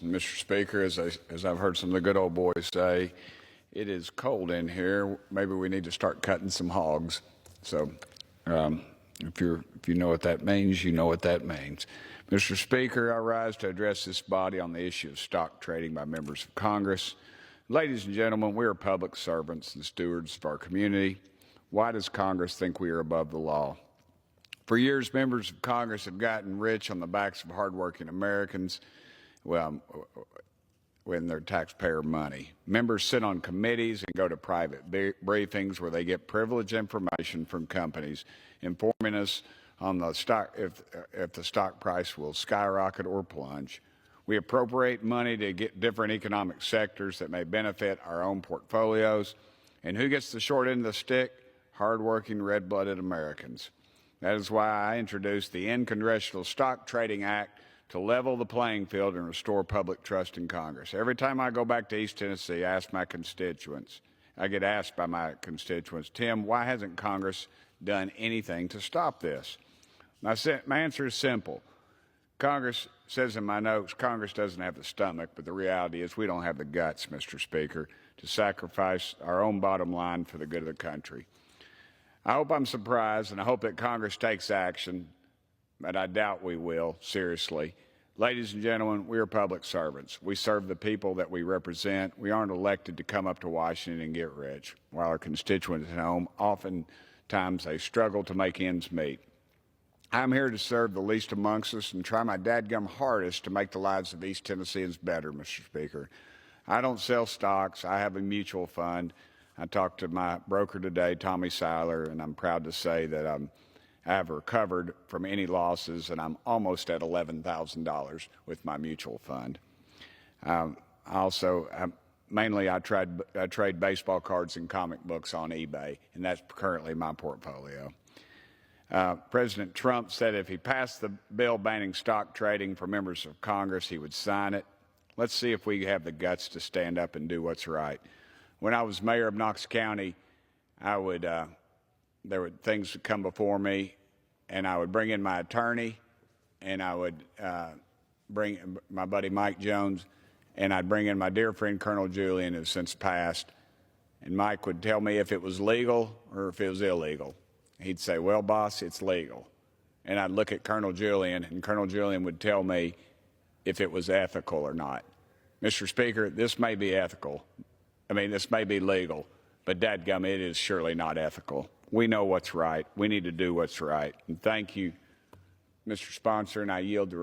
Mr. Speaker, as I've heard some of the good old boys say, it is cold in here. Maybe we need to start cutting some hogs. So if you know what that means, you know what that means. Mr. Speaker, I rise to address this body on the issue of stock trading by members of Congress. Ladies and gentlemen, we are public servants and stewards of our community. Why does Congress think we are above the law? For years, members of Congress have gotten rich on the backs of hardworking Americans, when their taxpayer money. Members sit on committees and go to private briefings where they get privileged information from companies informing us on the stock if the stock price will skyrocket or plunge. We appropriate money to get different economic sectors that may benefit our own portfolios. And who gets the short end of the stick? Hardworking, red-blooded Americans. That is why I introduced the Congressional Stock Trading Act to level the playing field and restore public trust in Congress. Every time I go back to East Tennessee, I get asked by my constituents, Tim, why hasn't Congress done anything to stop this? My answer is simple. Congress says in my notes, Congress doesn't have the stomach, but the reality is we don't have the guts, Mr. Speaker, to sacrifice our own bottom line for the good of the country. I hope I'm surprised, and I hope that Congress takes action, but I doubt we will, seriously. Ladies and gentlemen, we are public servants. We serve the people that we represent. We aren't elected to come up to Washington and get rich. While our constituents at home, oftentimes they struggle to make ends meet. I'm here to serve the least amongst us and try my dadgum hardest to make the lives of East Tennesseans better, Mr. Speaker. I don't sell stocks. I have a mutual fund. I talked to my broker today, Tommy Seiler, and I'm proud to say that I have recovered from any losses, and I'm almost at $11,000 with my mutual fund. Mainly I trade baseball cards and comic books on eBay, and that's currently my portfolio. President Trump said if he passed the bill banning stock trading for members of Congress, he would sign it. Let's see if we have the guts to stand up and do what's right. When I was mayor of Knox County, there were things that come before me, and I would bring in my attorney, and I would bring my buddy Mike Jones, and I'd bring in my dear friend Colonel Julian, who's since passed, and Mike would tell me if it was legal or if it was illegal. He'd say, well, boss, it's legal. And I'd look at Colonel Julian, and Colonel Julian would tell me if it was ethical or not. Mr. Speaker, this may be ethical. This may be legal, but dadgum, it is surely not ethical. We know what's right. We need to do what's right. And thank you, Mr. Sponsor, and I yield the